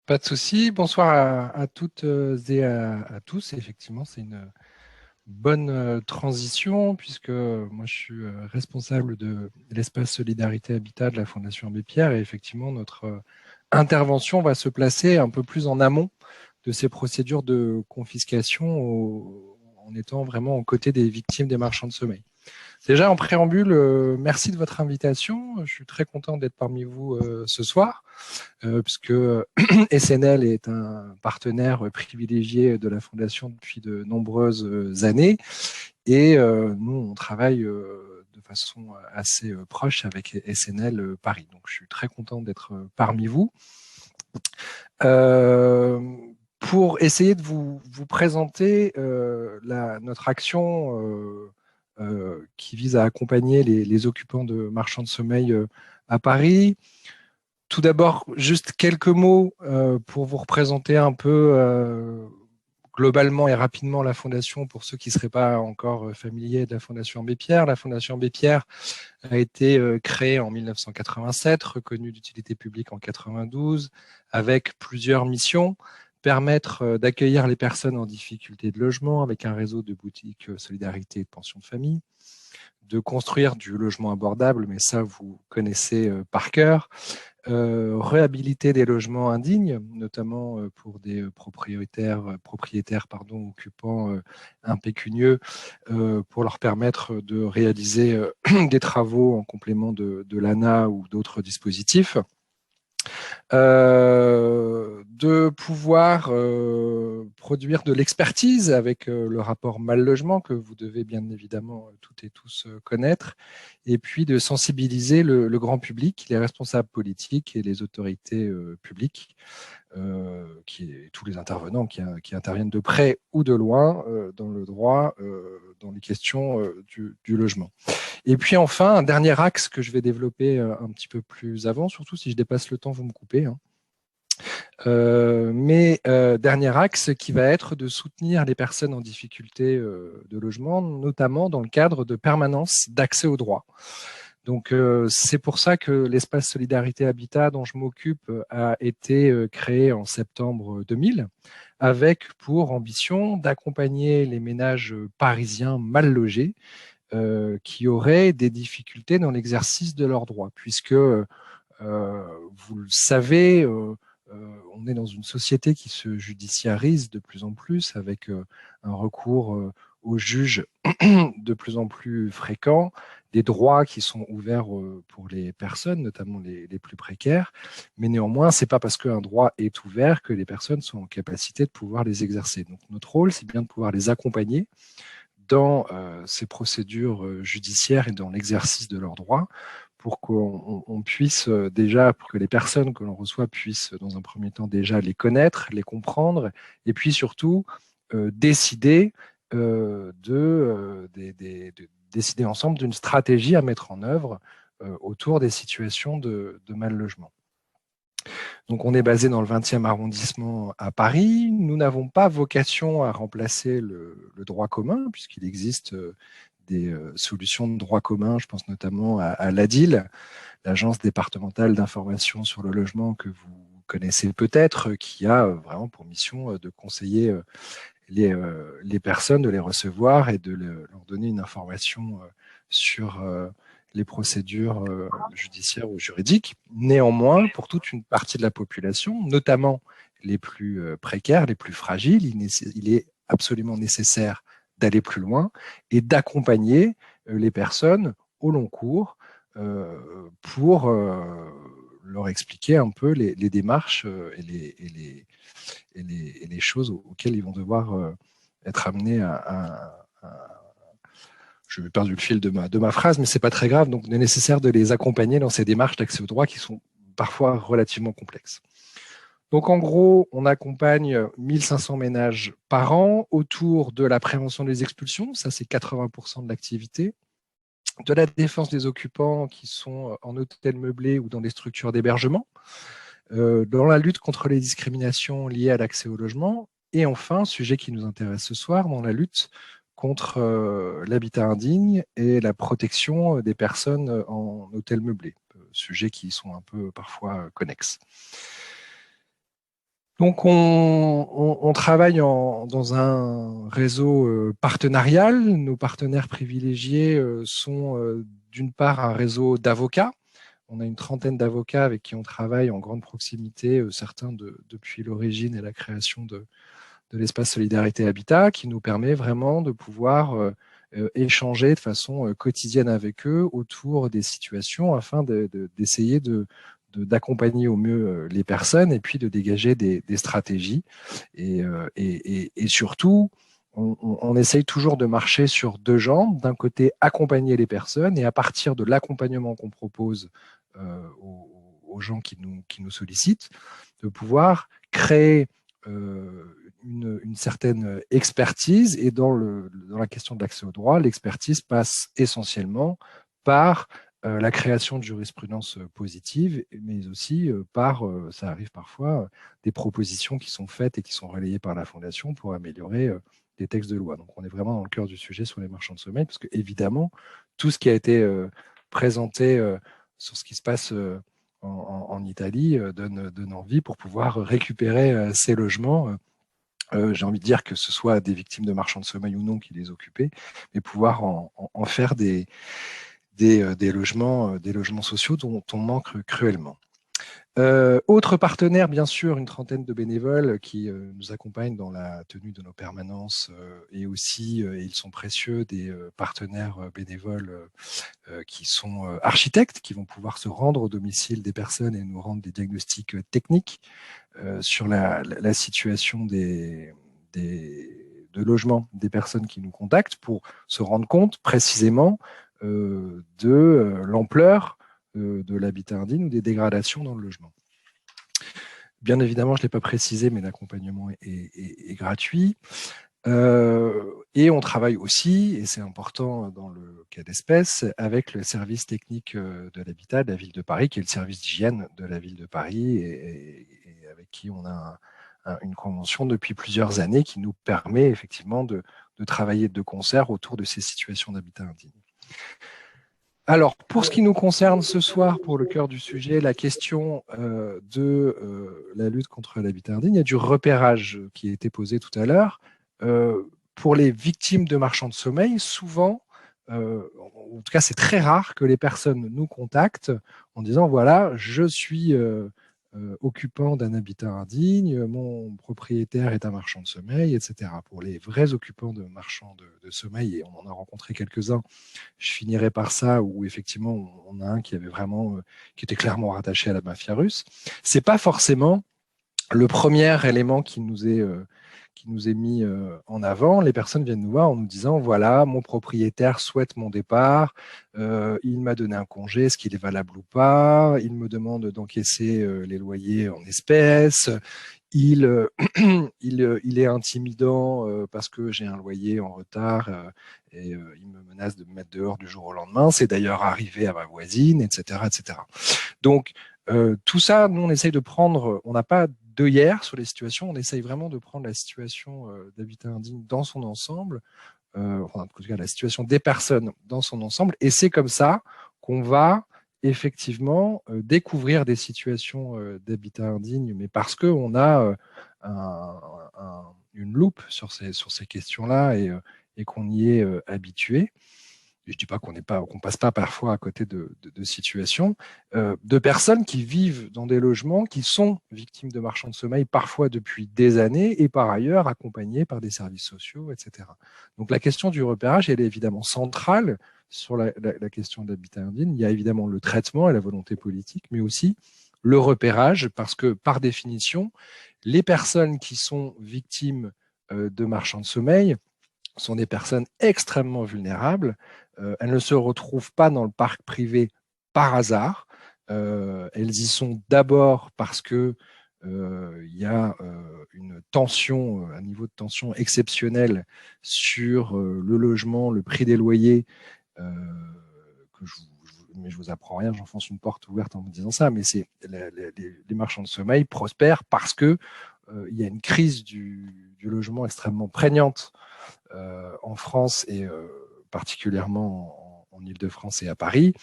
Pas de souci. Bonsoir à toutes et à tous. Effectivement, c'est une bonne transition puisque moi, je suis responsable de l'espace Solidarité Habitat de la Fondation Abbé Pierre et effectivement, notre intervention va se placer un peu plus en amont de ces procédures de confiscation en étant vraiment aux côtés des victimes des marchands de sommeil. Déjà, en préambule, merci de votre invitation. Je suis très content d'être parmi vous ce soir, puisque SNL est un partenaire privilégié de la Fondation depuis de nombreuses années. Et nous, on travaille de façon assez proche avec SNL Paris. Donc, je suis très content d'être parmi vous. Pour essayer de vous présenter notre action qui vise à accompagner les occupants de marchands de sommeil à Paris. Tout d'abord, juste quelques mots pour vous représenter un peu globalement et rapidement la Fondation pour ceux qui ne seraient pas encore familiers de la Fondation Abbé Pierre. La Fondation Abbé Pierre a été créée en 1987, reconnue d'utilité publique en 92, avec plusieurs missions. Permettre d'accueillir les personnes en difficulté de logement avec un réseau de boutiques solidarité et de pensions de famille, de construire du logement abordable, mais ça vous connaissez par cœur, réhabiliter des logements indignes, notamment pour des propriétaires occupants impécunieux, pour leur permettre de réaliser des travaux en complément de l'ANA ou d'autres dispositifs. De pouvoir produire de l'expertise avec le rapport mal-logement que vous devez bien évidemment toutes et tous connaître, et puis de sensibiliser le grand public, les responsables politiques et les autorités publiques, tous les intervenants qui interviennent de près ou de loin dans le droit, dans les questions du logement. Et puis enfin, un dernier axe que je vais développer un petit peu plus avant, surtout si je dépasse le temps, vous me coupez. Dernier axe qui va être de soutenir les personnes en difficulté de logement, notamment dans le cadre de permanence d'accès au droit. Donc c'est pour ça que l'espace Solidarité Habitat dont je m'occupe a été créé en septembre 2000, avec pour ambition d'accompagner les ménages parisiens mal logés qui auraient des difficultés dans l'exercice de leurs droits, puisque vous le savez, on est dans une société qui se judiciarise de plus en plus avec un recours aux juges de plus en plus fréquent, des droits qui sont ouverts pour les personnes, notamment les plus précaires. Mais néanmoins, ce n'est pas parce qu'un droit est ouvert que les personnes sont en capacité de pouvoir les exercer. Donc notre rôle, c'est bien de pouvoir les accompagner dans ces procédures judiciaires et dans l'exercice de leurs droits pour qu'on puisse déjà, pour que les personnes que l'on reçoit puissent dans un premier temps déjà les connaître, les comprendre, et puis surtout décider décider ensemble d'une stratégie à mettre en œuvre autour des situations de mal logement. Donc on est basé dans le 20e arrondissement à Paris. Nous n'avons pas vocation à remplacer le droit commun, puisqu'il existe des solutions de droit commun. Je pense notamment à l'ADIL, l'Agence départementale d'information sur le logement que vous connaissez peut-être, qui a vraiment pour mission de conseiller les personnes, de les recevoir et de leur donner une information sur les procédures judiciaires ou juridiques. Néanmoins, pour toute une partie de la population, notamment les plus précaires, les plus fragiles, il est absolument nécessaire d'aller plus loin et d'accompagner les personnes au long cours pour leur expliquer un peu les démarches et les choses auxquelles ils vont devoir être amenés je vais perdre le fil de ma phrase, mais c'est pas très grave. Donc, il est nécessaire de les accompagner dans ces démarches d'accès au droit qui sont parfois relativement complexes. Donc, en gros, on accompagne 1500 ménages par an autour de la prévention des expulsions. Ça, c'est 80% de l'activité. De la défense des occupants qui sont en hôtel meublé ou dans des structures d'hébergement. Dans la lutte contre les discriminations liées à l'accès au logement. Et enfin, sujet qui nous intéresse ce soir, dans la lutte contre l'habitat indigne et la protection des personnes en hôtel meublé, sujets qui sont un peu parfois connexes. Donc, on travaille dans un réseau partenarial. Nos partenaires privilégiés sont d'une part un réseau d'avocats. On a une trentaine d'avocats avec qui on travaille en grande proximité, certains depuis l'origine et la création de l'espace Solidarité Habitat, qui nous permet vraiment de pouvoir échanger de façon quotidienne avec eux autour des situations afin d'essayer d'accompagner au mieux les personnes et puis de dégager des stratégies. Et surtout, on essaye toujours de marcher sur deux jambes. D'un côté, accompagner les personnes et à partir de l'accompagnement qu'on propose aux gens qui nous sollicitent, de pouvoir créer une certaine expertise. Et dans la question de l'accès au droit, l'expertise passe essentiellement par la création de jurisprudence positive, mais aussi par, ça arrive parfois, des propositions qui sont faites et qui sont relayées par la Fondation pour améliorer des textes de loi. Donc on est vraiment dans le cœur du sujet sur les marchands de sommeil, parce que évidemment, tout ce qui a été présenté sur ce qui se passe en Italie donne envie pour pouvoir récupérer ces logements. J'ai envie de dire que ce soit des victimes de marchands de sommeil ou non qui les occupaient, mais pouvoir en faire des logements sociaux dont on manque cruellement. Autre partenaire, bien sûr, une trentaine de bénévoles qui nous accompagnent dans la tenue de nos permanences et aussi, et ils sont précieux, des partenaires bénévoles qui sont architectes, qui vont pouvoir se rendre au domicile des personnes et nous rendre des diagnostics techniques sur la situation de logement des personnes qui nous contactent pour se rendre compte précisément de l'ampleur de l'habitat indigne ou des dégradations dans le logement. Bien évidemment, je ne l'ai pas précisé, mais l'accompagnement est gratuit. Et on travaille aussi, et c'est important dans le cas d'espèce, avec le service technique de l'habitat de la ville de Paris, qui est le service d'hygiène de la ville de Paris, et avec qui on a une convention depuis plusieurs années qui nous permet effectivement de travailler de concert autour de ces situations d'habitat indigne. Alors, pour ce qui nous concerne ce soir, pour le cœur du sujet, la question de la lutte contre l'habitat indigne, il y a du repérage qui a été posé tout à l'heure. Pour les victimes de marchands de sommeil, souvent, en tout cas c'est très rare que les personnes nous contactent en disant voilà, je suis occupant d'un habitat indigne, mon propriétaire est un marchand de sommeil, etc. Pour les vrais occupants de marchands de sommeil, et on en a rencontré quelques-uns, je finirai par ça, où effectivement on a un qui avait vraiment, qui était clairement rattaché à la mafia russe. C'est pas forcément le premier élément qui nous est mis en avant. Les personnes viennent nous voir en nous disant voilà, mon propriétaire souhaite mon départ, il m'a donné un congé, est-ce qu'il est valable ou pas, il me demande d'encaisser les loyers en espèces, il est intimidant parce que j'ai un loyer en retard et il me menace de me mettre dehors du jour au lendemain. C'est d'ailleurs arrivé à ma voisine, etc., etc. Donc, tout ça, nous, on essaye de prendre, on n'a pas d'œillère sur les situations, on essaye vraiment de prendre la situation d'habitat indigne dans son ensemble, en tout cas la situation des personnes dans son ensemble, et c'est comme ça qu'on va effectivement découvrir des situations d'habitat indigne, mais parce qu'on a une loupe sur ces questions-là et qu'on y est habitué. Je ne dis pas qu'on passe pas parfois à côté de situations, de personnes qui vivent dans des logements qui sont victimes de marchands de sommeil, parfois depuis des années, et par ailleurs accompagnées par des services sociaux, etc. Donc la question du repérage, elle est évidemment centrale sur la question de l'habitat indigne. Il y a évidemment le traitement et la volonté politique, mais aussi le repérage, parce que par définition, les personnes qui sont victimes de marchands de sommeil sont des personnes extrêmement vulnérables. Elles ne se retrouvent pas dans le parc privé par hasard. Elles y sont d'abord parce que y a une tension, un niveau de tension exceptionnel sur le logement, le prix des loyers, mais je vous apprends rien, j'enfonce une porte ouverte en vous disant ça, mais c'est les marchands de sommeil prospèrent parce que il y a une crise du logement extrêmement prégnante en France et particulièrement en Île-de-France et à Paris,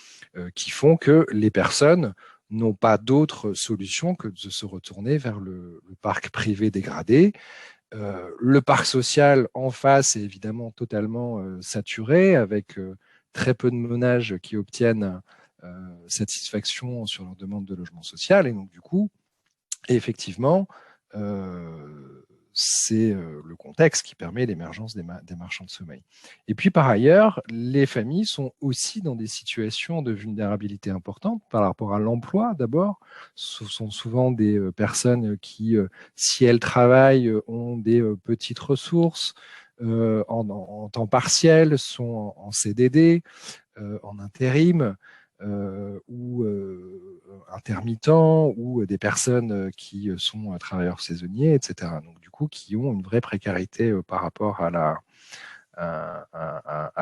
qui font que les personnes n'ont pas d'autre solution que de se retourner vers le parc privé dégradé. Le parc social en face est évidemment totalement saturé, avec très peu de ménages qui obtiennent satisfaction sur leur demande de logement social. Et donc, du coup, effectivement, c'est le contexte qui permet l'émergence des marchands de sommeil. Et puis, par ailleurs, les familles sont aussi dans des situations de vulnérabilité importante par rapport à l'emploi, d'abord. Ce sont souvent des personnes qui, si elles travaillent, ont des petites ressources en temps partiel, sont en CDD, en intérim, ou intermittents, ou des personnes qui sont travailleurs saisonniers, etc. Donc, du coup, qui ont une vraie précarité par rapport à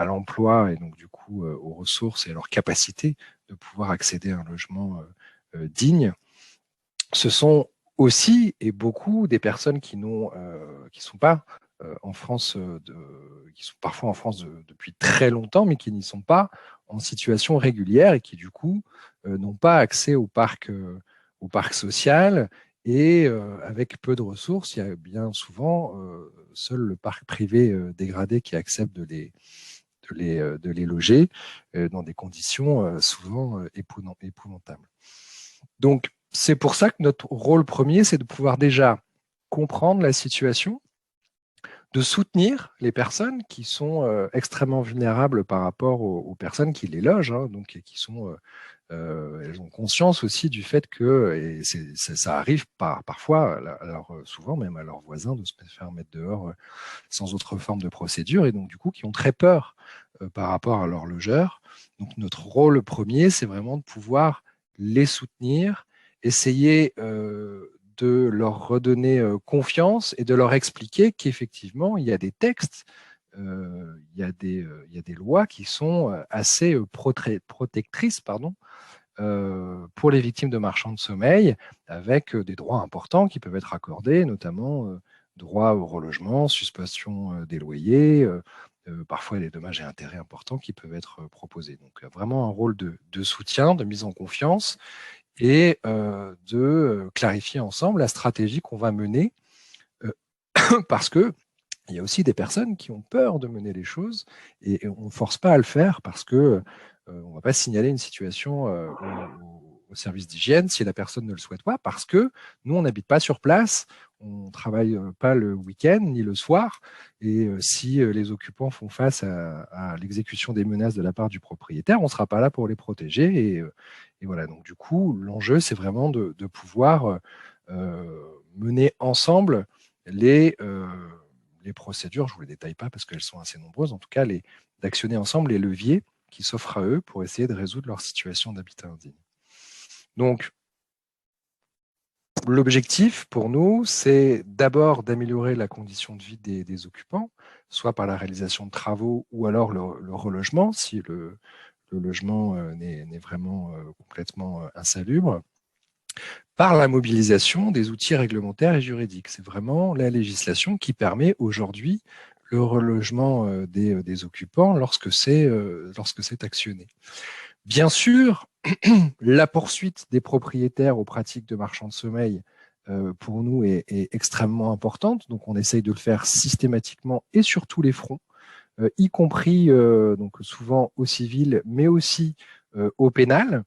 l'emploi et donc, du coup, aux ressources et à leur capacité de pouvoir accéder à un logement digne. Ce sont aussi et beaucoup des personnes qui sont pas en France, qui sont parfois en France depuis très longtemps, mais qui n'y sont pas en situation régulière et qui du coup n'ont pas accès au parc social, et avec peu de ressources, il y a bien souvent seul le parc privé dégradé qui accepte de les loger dans des conditions souvent épouvantables. Donc, c'est pour ça que notre rôle premier, c'est de pouvoir déjà comprendre la situation, de soutenir les personnes qui sont extrêmement vulnérables par rapport aux personnes qui les logent, hein, donc qui sont, elles ont conscience aussi du fait que, et ça arrive parfois, alors souvent même à leurs voisins, de se faire mettre dehors sans autre forme de procédure, et donc du coup qui ont très peur par rapport à leurs logeurs. Donc notre rôle premier, c'est vraiment de pouvoir les soutenir, essayer de leur redonner confiance et de leur expliquer qu'effectivement, il y a des textes, il y a des lois qui sont assez protectrices, pardon, pour les victimes de marchands de sommeil, avec des droits importants qui peuvent être accordés, notamment droit au relogement, suspension des loyers, parfois des dommages et intérêts importants qui peuvent être proposés. Donc vraiment un rôle de soutien, de mise en confiance, et de clarifier ensemble la stratégie qu'on va mener, euh, parce que il y a aussi des personnes qui ont peur de mener les choses, et on ne force pas à le faire, parce que on ne va pas signaler une situation au service d'hygiène si la personne ne le souhaite pas, parce que nous, on n'habite pas sur place, on ne travaille pas le week-end ni le soir, et si les occupants font face à l'exécution des menaces de la part du propriétaire, on ne sera pas là pour les protéger. Et voilà, donc du coup, l'enjeu, c'est vraiment de pouvoir mener ensemble les, euh, les procédures, je ne vous les détaille pas parce qu'elles sont assez nombreuses, en tout cas, d'actionner ensemble les leviers qui s'offrent à eux pour essayer de résoudre leur situation d'habitat indigne. Donc, l'objectif pour nous, c'est d'abord d'améliorer la condition de vie des occupants, soit par la réalisation de travaux ou alors le relogement, si le logement n'est vraiment complètement insalubre, par la mobilisation des outils réglementaires et juridiques. C'est vraiment la législation qui permet aujourd'hui le relogement des occupants lorsque c'est actionné. Bien sûr, la poursuite des propriétaires aux pratiques de marchands de sommeil, pour nous, est extrêmement importante. Donc, on essaye de le faire systématiquement et sur tous les fronts, y compris donc souvent au civil, mais aussi au pénal.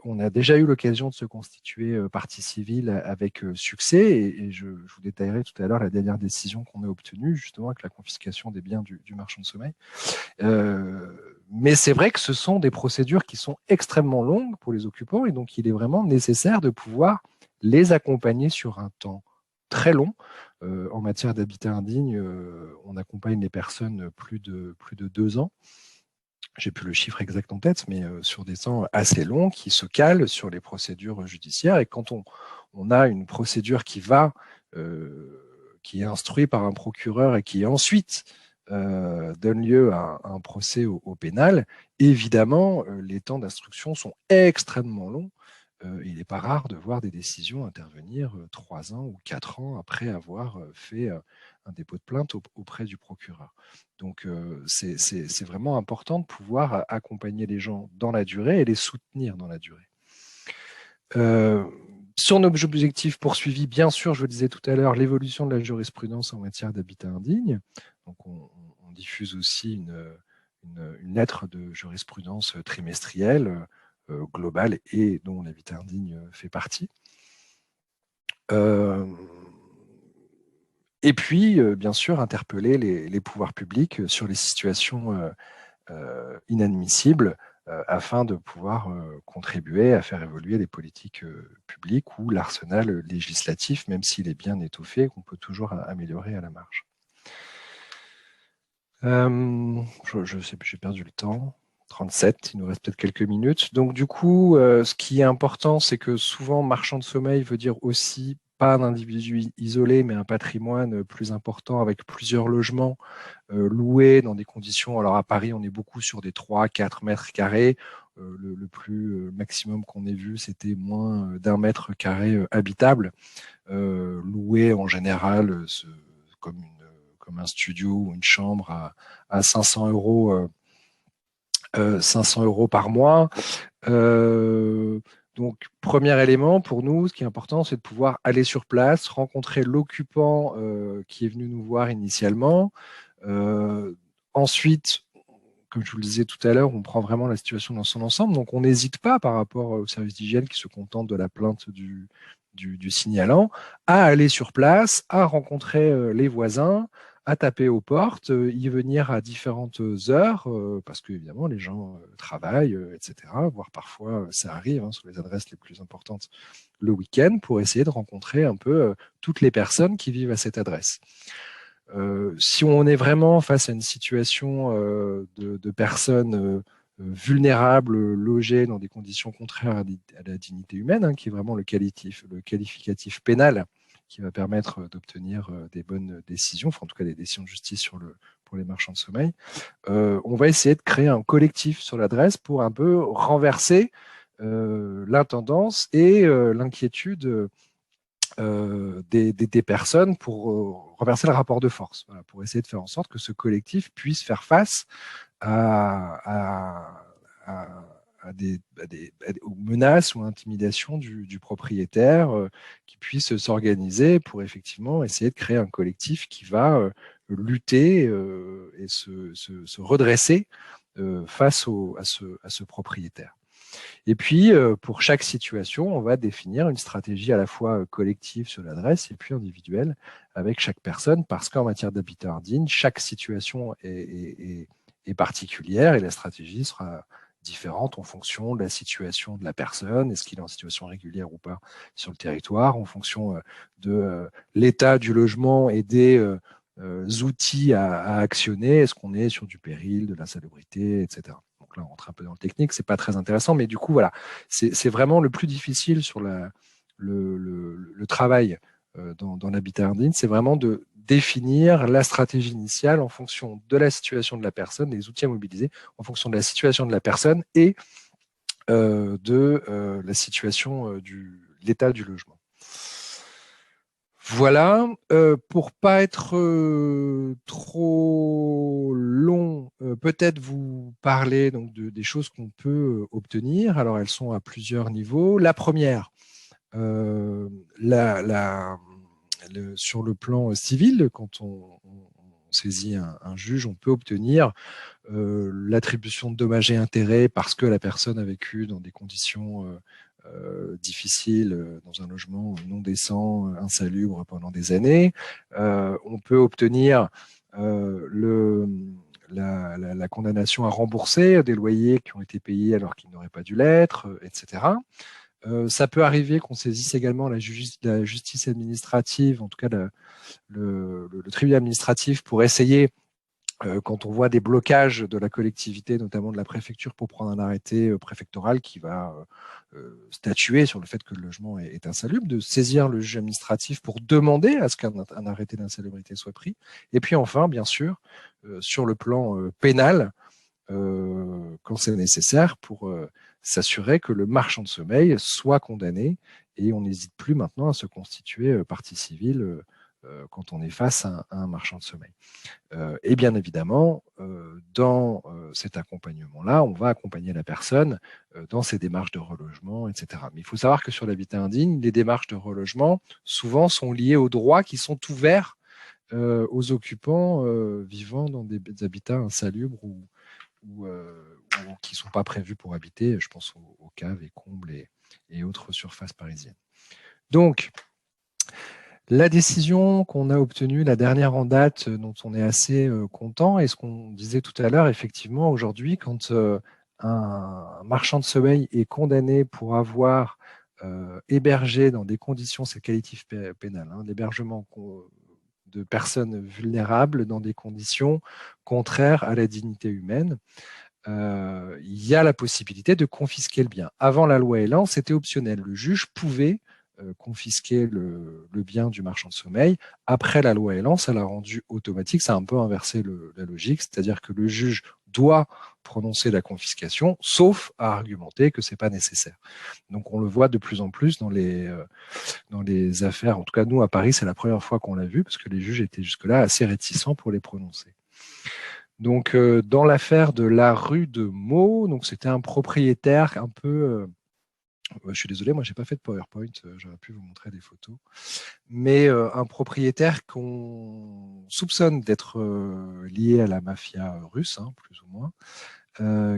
On a déjà eu l'occasion de se constituer partie civile avec succès, et je vous détaillerai tout à l'heure la dernière décision qu'on a obtenue, justement avec la confiscation des biens du marchand de sommeil. Mais c'est vrai que ce sont des procédures qui sont extrêmement longues pour les occupants, et donc il est vraiment nécessaire de pouvoir les accompagner sur un temps très long. En matière d'habitat indigne, on accompagne les personnes plus de 2 ans. J'ai plus le chiffre exact en tête, mais sur des temps assez longs qui se calent sur les procédures judiciaires. Et quand on a une procédure qui est instruite par un procureur et qui ensuite donne lieu à un procès au pénal, évidemment, les temps d'instruction sont extrêmement longs. Il n'est pas rare de voir des décisions intervenir 3 ans ou 4 ans après avoir fait un dépôt de plainte auprès du procureur. Donc, c'est vraiment important de pouvoir accompagner les gens dans la durée et les soutenir dans la durée. Sur nos objectifs poursuivis, bien sûr, je vous disais tout à l'heure, l'évolution de la jurisprudence en matière d'habitat indigne. Donc, on diffuse aussi une lettre de jurisprudence trimestrielle, globale, et dont l'habitat indigne fait partie. Et puis, bien sûr, interpeller les pouvoirs publics sur les situations inadmissibles afin de pouvoir contribuer à faire évoluer les politiques publiques ou l'arsenal législatif, même s'il est bien étoffé, qu'on peut toujours améliorer à la marge. Je sais plus, j'ai perdu le temps. 37, il nous reste peut-être quelques minutes. Donc du coup, ce qui est important, c'est que souvent, marchand de sommeil veut dire aussi pas un individu isolé, mais un patrimoine plus important avec plusieurs logements loués dans des conditions. Alors à Paris, on est beaucoup sur des 3-4 mètres carrés. Le plus maximum qu'on ait vu, c'était moins d'1 mètre carré habitable, loué en général comme un studio ou une chambre à 500 euros. 500 euros par mois. Donc, premier élément pour nous, ce qui est important, c'est de pouvoir aller sur place, rencontrer l'occupant qui est venu nous voir initialement. Ensuite, comme je vous le disais tout à l'heure, on prend vraiment la situation dans son ensemble. Donc, on n'hésite pas par rapport au service d'hygiène qui se contente de la plainte du signalant, à aller sur place, à rencontrer les voisins, à taper aux portes, y venir à différentes heures, parce que évidemment les gens travaillent, etc. Voire parfois, ça arrive sur les adresses les plus importantes le week-end, pour essayer de rencontrer un peu toutes les personnes qui vivent à cette adresse. Si on est vraiment face à une situation de personnes vulnérables, logées dans des conditions contraires à la dignité humaine, qui est vraiment le qualificatif pénal qui va permettre d'obtenir des bonnes décisions, enfin en tout cas des décisions de justice pour les marchands de sommeil, on va essayer de créer un collectif sur l'adresse pour un peu renverser l'intendance et l'inquiétude des personnes, pour renverser le rapport de force, voilà, pour essayer de faire en sorte que ce collectif puisse faire face aux menaces ou intimidations du propriétaire, qui puisse s'organiser pour effectivement essayer de créer un collectif qui va lutter et se redresser face à ce propriétaire. Et puis, pour chaque situation, on va définir une stratégie à la fois collective sur l'adresse et puis individuelle avec chaque personne, parce qu'en matière d'habitat indigne, chaque situation est particulière et la stratégie sera différente en fonction de la situation de la personne, est-ce qu'il est en situation régulière ou pas sur le territoire, en fonction de l'état du logement et des outils à actionner, est-ce qu'on est sur du péril, de l'insalubrité, etc. Donc là, on rentre un peu dans le technique, c'est pas très intéressant, mais du coup, voilà, c'est vraiment le plus difficile sur le travail dans l'habitat indigne, c'est vraiment de définir la stratégie initiale en fonction de la situation de la personne, des outils à mobiliser, en fonction de la situation de la personne et de la situation l'état du logement. Voilà, pour pas être trop long, peut-être vous parler donc des choses qu'on peut obtenir. Alors elles sont à plusieurs niveaux. La première, sur le plan civil, quand on saisit un juge, on peut obtenir l'attribution de dommages et intérêts parce que la personne a vécu dans des conditions difficiles, dans un logement non décent, insalubre pendant des années. On peut obtenir la condamnation à rembourser des loyers qui ont été payés alors qu'ils n'auraient pas dû l'être, etc. Ça peut arriver qu'on saisisse également la justice administrative, en tout cas le tribunal administratif, pour essayer, quand on voit des blocages de la collectivité, notamment de la préfecture, pour prendre un arrêté préfectoral qui va statuer sur le fait que le logement est insalubre, de saisir le juge administratif pour demander à ce qu'un arrêté d'insalubrité soit pris. Et puis enfin, bien sûr, sur le plan pénal, quand c'est nécessaire, pour s'assurer que le marchand de sommeil soit condamné, et on n'hésite plus maintenant à se constituer partie civile quand on est face à un marchand de sommeil. Et bien évidemment, dans cet accompagnement-là, on va accompagner la personne dans ses démarches de relogement, etc. Mais il faut savoir que sur l'habitat indigne, les démarches de relogement, souvent, sont liées aux droits qui sont ouverts aux occupants vivant dans des habitats insalubres ou qui ne sont pas prévus pour habiter. Je pense aux caves et combles et autres surfaces parisiennes. Donc, la décision qu'on a obtenue, la dernière en date, dont on est assez content, et ce qu'on disait tout à l'heure, effectivement, aujourd'hui, quand un marchand de sommeil est condamné pour avoir hébergé dans des conditions, c'est qualitif pénal, hein, l'hébergement de personnes vulnérables dans des conditions contraires à la dignité humaine, il y a la possibilité de confisquer le bien. Avant la loi Elan, c'était optionnel. Le juge pouvait confisquer le bien du marchand de sommeil. Après la loi Elan, ça l'a rendu automatique, ça a un peu inversé la logique, c'est-à-dire que le juge doit prononcer la confiscation, sauf à argumenter que c'est pas nécessaire. Donc on le voit de plus en plus dans les affaires, en tout cas nous à Paris, c'est la première fois qu'on l'a vu, parce que les juges étaient jusque-là assez réticents pour les prononcer. Donc dans l'affaire de la rue de Meaux, donc c'était un propriétaire un peu... je suis désolé, moi j'ai pas fait de PowerPoint, j'aurais pu vous montrer des photos, mais un propriétaire qu'on soupçonne d'être lié à la mafia russe, hein, plus ou moins,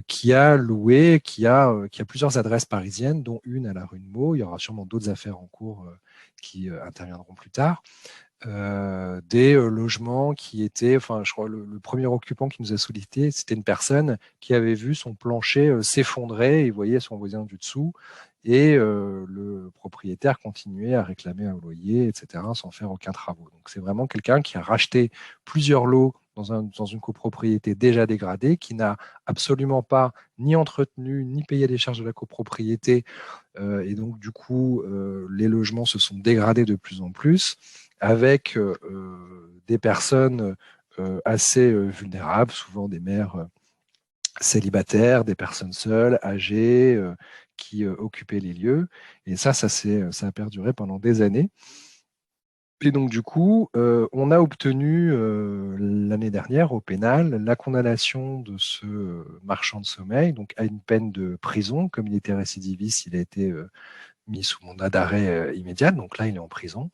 qui a loué, qui a plusieurs adresses parisiennes, dont une à la rue de Meaux. Il y aura sûrement d'autres affaires en cours qui interviendront plus tard. Des logements qui étaient, enfin, je crois, le premier occupant qui nous a sollicité, c'était une personne qui avait vu son plancher s'effondrer, il voyait son voisin du dessous, et le propriétaire continuait à réclamer un loyer, etc., sans faire aucun travaux. Donc c'est vraiment quelqu'un qui a racheté plusieurs lots dans une copropriété déjà dégradée, qui n'a absolument pas ni entretenu, ni payé les charges de la copropriété, et donc du coup, les logements se sont dégradés de plus en plus, avec des personnes assez vulnérables, souvent des mères célibataires, des personnes seules, âgées, qui occupaient les lieux. Et ça a perduré pendant des années. Et donc, du coup, on a obtenu l'année dernière au pénal la condamnation de ce marchand de sommeil, donc à une peine de prison. Comme il était récidiviste, il a été mis sous mandat d'arrêt immédiat. Donc là, il est en prison.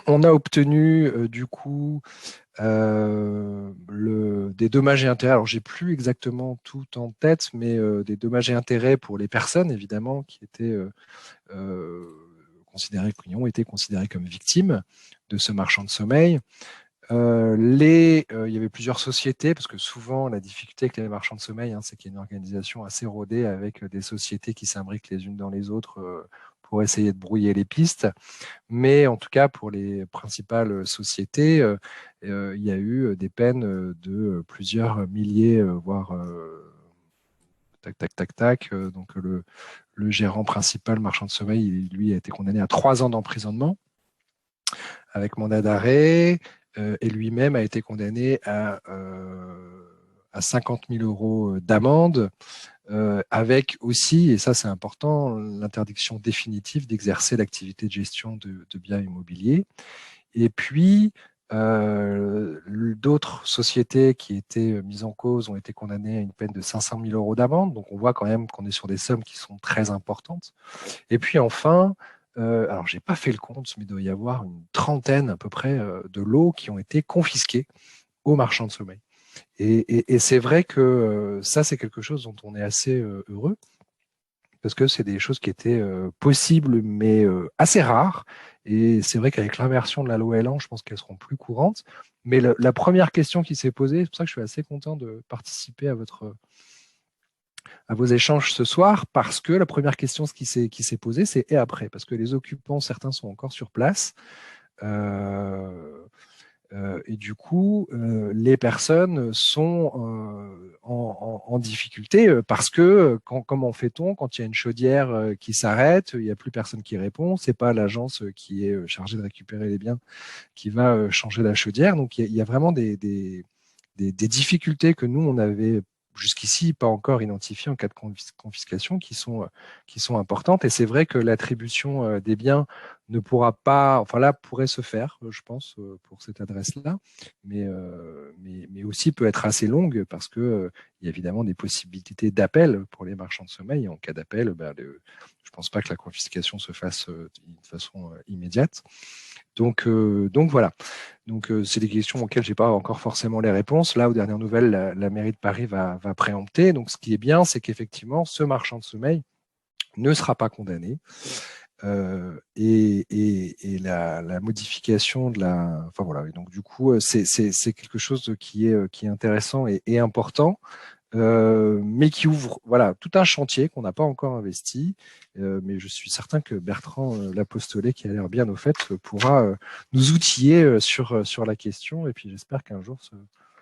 On a obtenu du coup des dommages et intérêts. Alors, j'ai plus exactement tout en tête, mais des dommages et intérêts pour les personnes, évidemment, qui étaient qui ont été considérées comme victimes de ce marchand de sommeil. Il y avait plusieurs sociétés, parce que souvent, la difficulté avec les marchands de sommeil, hein, c'est qu'il y a une organisation assez rodée avec des sociétés qui s'imbriquent les unes dans les autres pour essayer de brouiller les pistes. Mais en tout cas, pour les principales sociétés, il y a eu des peines de plusieurs milliers, voire tac, tac, tac, tac. Donc le gérant principal, marchand de sommeil, lui, a été condamné à 3 ans d'emprisonnement avec mandat d'arrêt, et lui-même a été condamné à 50 000 € d'amende, avec aussi, et ça c'est important, l'interdiction définitive d'exercer l'activité de gestion de biens immobiliers. Et puis, d'autres sociétés qui étaient mises en cause ont été condamnées à une peine de 500 000 € d'amende. Donc on voit quand même qu'on est sur des sommes qui sont très importantes. Et puis enfin, alors j'ai pas fait le compte, mais il doit y avoir une trentaine à peu près de lots qui ont été confisqués aux marchands de sommeil. Et c'est vrai que ça, c'est quelque chose dont on est assez heureux, parce que c'est des choses qui étaient possibles, mais assez rares. Et c'est vrai qu'avec l'inversion de la loi Elan, je pense qu'elles seront plus courantes. Mais la première question qui s'est posée, c'est pour ça que je suis assez content de participer à vos échanges ce soir, parce que la première question qui s'est posée, c'est et après, parce que les occupants, certains sont encore sur place. Et du coup, les personnes sont en difficulté parce que comment fait-on quand il y a une chaudière qui s'arrête, il n'y a plus personne qui répond, c'est pas l'agence qui est chargée de récupérer les biens qui va changer la chaudière. Donc il y a vraiment des difficultés que nous on avait jusqu'ici pas encore identifiées en cas de confiscation qui sont importantes. Et c'est vrai que l'attribution des biens ne pourra pas, enfin là, pourrait se faire, je pense, pour cette adresse-là, mais aussi peut être assez longue parce que il y a évidemment des possibilités d'appel pour les marchands de sommeil. Et en cas d'appel, je pense pas que la confiscation se fasse d'une façon immédiate. Donc voilà. Donc c'est des questions auxquelles j'ai pas encore forcément les réponses. Là, aux dernières nouvelles, la mairie de Paris va préempter. Donc ce qui est bien, c'est qu'effectivement, ce marchand de sommeil ne sera pas condamné. Et la modification de la, enfin voilà. Et donc du coup, c'est quelque chose qui est intéressant et important. Mais qui ouvre voilà tout un chantier qu'on n'a pas encore investi, mais je suis certain que Bertrand Lapostolet, qui a l'air bien au fait, pourra nous outiller sur la question, et puis j'espère qu'un jour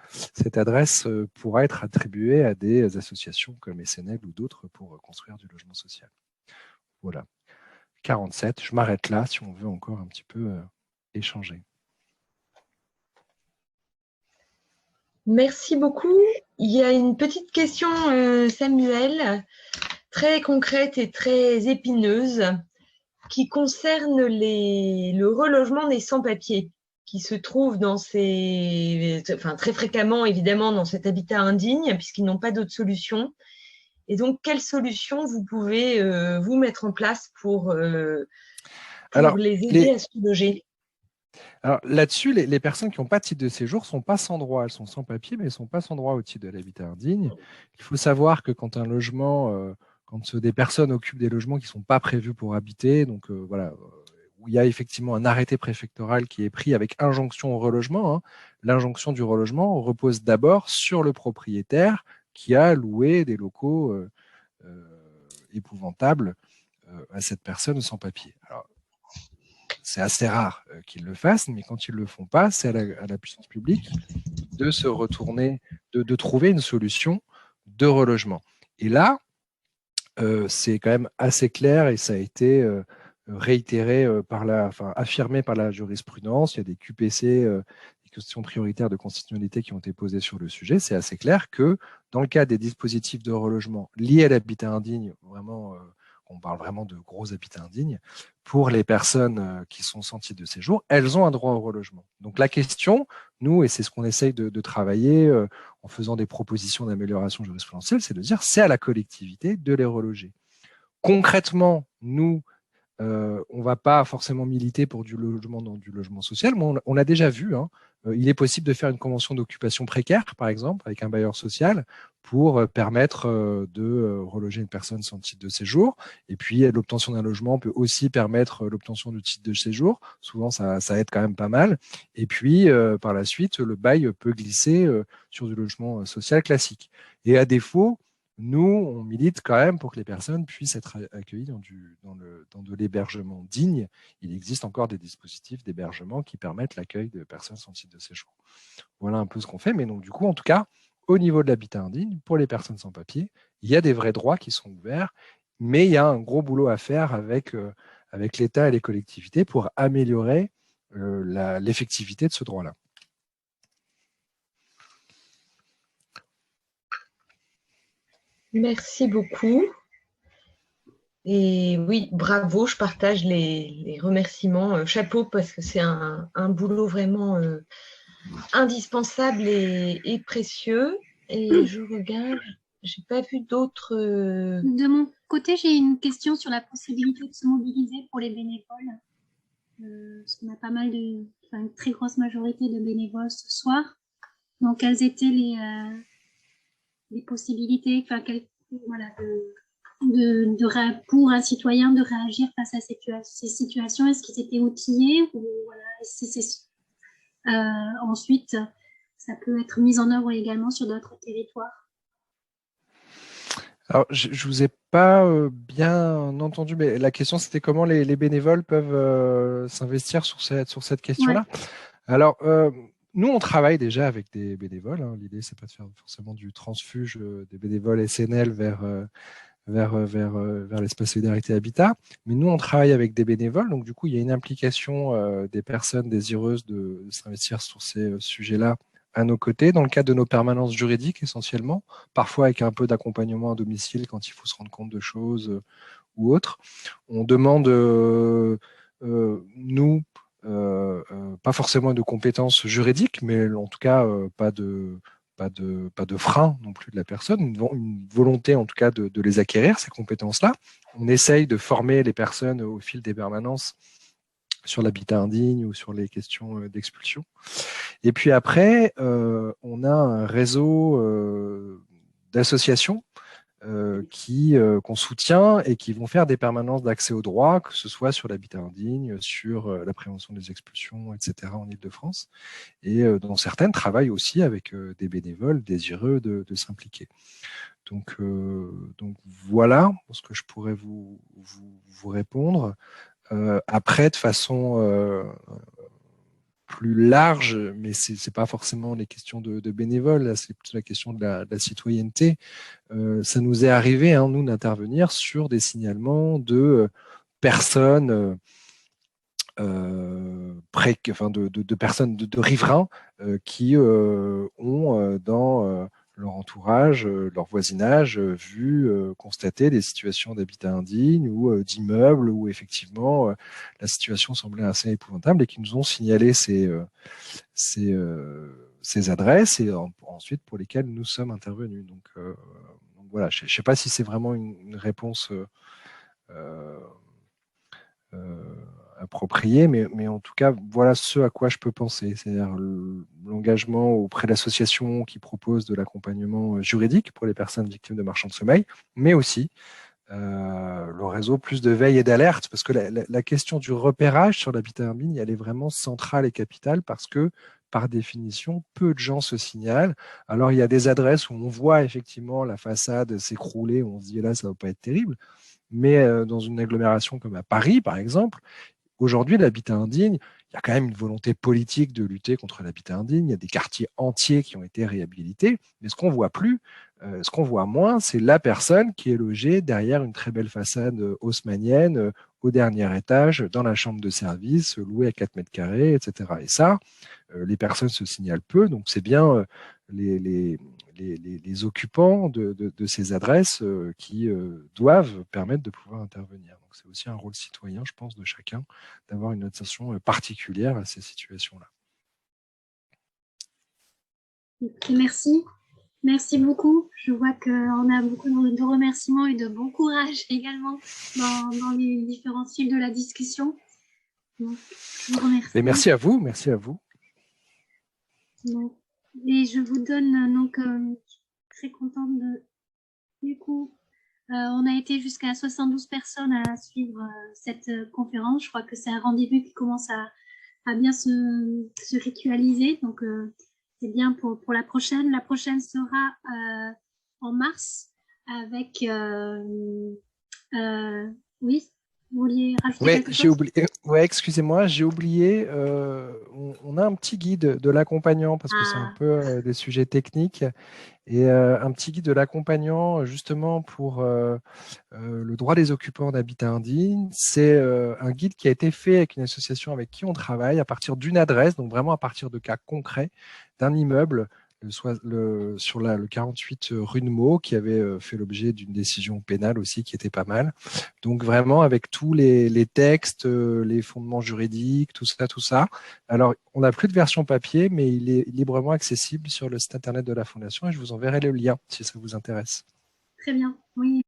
cette adresse pourra être attribuée à des associations comme SNL ou d'autres pour construire du logement social. Voilà, 47, je m'arrête là si on veut encore un petit peu échanger. Merci beaucoup. Il y a une petite question, Samuel, très concrète et très épineuse, qui concerne le relogement des sans-papiers, qui se trouvent très fréquemment, évidemment, dans cet habitat indigne, puisqu'ils n'ont pas d'autre solution. Et donc, quelle solution vous pouvez vous mettre en place pour les aider à se loger? Alors là-dessus, les personnes qui n'ont pas de titre de séjour ne sont pas sans droit. Elles sont sans papier, mais elles ne sont pas sans droit au titre de l'habitat indigne. Il faut savoir que quand un logement, quand des personnes occupent des logements qui ne sont pas prévus pour habiter, donc voilà, où il y a effectivement un arrêté préfectoral qui est pris avec injonction au relogement, hein, l'injonction du relogement repose d'abord sur le propriétaire qui a loué des locaux épouvantables à cette personne sans papier. Alors, c'est assez rare qu'ils le fassent, mais quand ils ne le font pas, c'est à la puissance publique de se retourner, de trouver une solution de relogement. Et là, c'est quand même assez clair et ça a été réitéré affirmé par la jurisprudence. Il y a des QPC, des questions prioritaires de constitutionnalité qui ont été posées sur le sujet. C'est assez clair que dans le cas des dispositifs de relogement liés à l'habitat indigne, vraiment, on parle vraiment de gros habitats indignes, pour les personnes qui sont sans titre de séjour, elles ont un droit au relogement. Donc la question, nous, et c'est ce qu'on essaye de travailler en faisant des propositions d'amélioration jurisprudentielle, c'est de dire c'est à la collectivité de les reloger. Concrètement, nous, on ne va pas forcément militer pour du logement dans du logement social, mais on l'a déjà vu. Hein. Il est possible de faire une convention d'occupation précaire, par exemple, avec un bailleur social, pour permettre de reloger une personne sans titre de séjour. Et puis, l'obtention d'un logement peut aussi permettre l'obtention du titre de séjour. Souvent, ça aide quand même pas mal. Et puis, par la suite, le bail peut glisser sur du logement social classique. Et à défaut, nous, on milite quand même pour que les personnes puissent être accueillies dans de l'hébergement digne. Il existe encore des dispositifs d'hébergement qui permettent l'accueil de personnes sans titre de séjour. Voilà un peu ce qu'on fait. Mais donc, du coup, en tout cas, au niveau de l'habitat indigne, pour les personnes sans papier, il y a des vrais droits qui sont ouverts, mais il y a un gros boulot à faire avec l'État et les collectivités pour améliorer l'effectivité de ce droit-là. Merci beaucoup. Et oui, bravo, je partage les remerciements. Chapeau, parce que c'est un boulot vraiment indispensable et précieux. Et je regarde, j'ai pas vu d'autres. De mon côté, j'ai une question sur la possibilité de se mobiliser pour les bénévoles. Parce qu'on a pas mal une très grosse majorité de bénévoles ce soir. Donc, quelles étaient les possibilités, pour un citoyen de réagir face à ces situations? Est-ce qu'ils étaient outillés ou ensuite, ça peut être mis en œuvre également sur d'autres territoires? Alors, je ne vous ai pas bien entendu, mais la question, c'était comment les bénévoles peuvent s'investir sur cette question-là. Ouais. Alors, nous, on travaille déjà avec des bénévoles. Hein. L'idée, c'est pas de faire forcément du transfuge des bénévoles SNL vers l'espace Solidarité Habitat. Mais nous, on travaille avec des bénévoles. Donc, du coup, il y a une implication des personnes désireuses de s'investir sur ces sujets-là à nos côtés dans le cadre de nos permanences juridiques essentiellement, parfois avec un peu d'accompagnement à domicile quand il faut se rendre compte de choses ou autres. On demande, nous, pas forcément de compétences juridiques, mais en tout cas pas de frein non plus de la personne, une volonté en tout cas de les acquérir, ces compétences-là. On essaye de former les personnes au fil des permanences sur l'habitat indigne ou sur les questions d'expulsion. Et puis après, on a un réseau d'associations qu'on soutient et qui vont faire des permanences d'accès au droit, que ce soit sur l'habitat indigne, sur la prévention des expulsions, etc. en Île-de-France. Et dont certaines travaillent aussi avec des bénévoles désireux de s'impliquer. Donc voilà ce que je pourrais vous répondre. Après, de façon plus large, mais c'est pas forcément les questions de bénévoles, c'est plutôt la question de la citoyenneté. Ça nous est arrivé, nous, d'intervenir sur des signalements de personnes de personnes, de riverains qui ont dans leur entourage, leur voisinage, vu constater des situations d'habitat indigne ou d'immeubles où effectivement la situation semblait assez épouvantable et qui nous ont signalé ces adresses et ensuite pour lesquelles nous sommes intervenus. Donc voilà, je ne sais pas si c'est vraiment une réponse approprié, mais en tout cas, voilà ce à quoi je peux penser, c'est-à-dire l'engagement auprès d'associations qui proposent de l'accompagnement juridique pour les personnes victimes de marchands de sommeil, mais aussi le réseau plus de veille et d'alerte, parce que la question du repérage sur l'habitat indigne, elle est vraiment centrale et capitale parce que, par définition, peu de gens se signalent. Alors, il y a des adresses où on voit effectivement la façade s'écrouler, on se dit là, ça ne va pas être terrible, mais dans une agglomération comme à Paris, par exemple, aujourd'hui, l'habitat indigne, il y a quand même une volonté politique de lutter contre l'habitat indigne. Il y a des quartiers entiers qui ont été réhabilités. Mais ce qu'on voit plus, ce qu'on voit moins, c'est la personne qui est logée derrière une très belle façade haussmannienne au dernier étage, dans la chambre de service, louée à 4 mètres carrés, etc. Et ça, les personnes se signalent peu. Donc, c'est bien les occupants de ces adresses qui doivent permettre de pouvoir intervenir. Donc, c'est aussi un rôle citoyen, je pense, de chacun, d'avoir une attention particulière à ces situations-là. Merci. Merci beaucoup. Je vois qu'on a beaucoup de remerciements et de bon courage également dans les différents fils de la discussion. Donc, je vous remercie. Et merci à vous. Merci à vous. Et je vous donne donc très contente du coup. On a été jusqu'à 72 personnes à suivre cette conférence. Je crois que c'est un rendez-vous qui commence à bien se ritualiser. Donc, c'est bien pour la prochaine. La prochaine sera en mars avec... oui, vous vouliez rajouter quelque chose ? Excusez-moi, j'ai oublié. On a un petit guide de l'accompagnant parce que c'est un peu des sujets techniques. Et un petit guide de l'accompagnant justement pour le droit des occupants d'habitat indigne. C'est un guide qui a été fait avec une association avec qui on travaille à partir d'une adresse, donc vraiment à partir de cas concrets d'un immeuble sur le 48 rue de Meaux qui avait fait l'objet d'une décision pénale aussi qui était pas mal. Donc vraiment avec tous les textes, les fondements juridiques, tout ça. Alors on n'a plus de version papier, mais il est librement accessible sur le site internet de la Fondation et je vous enverrai le lien si ça vous intéresse. Très bien, oui.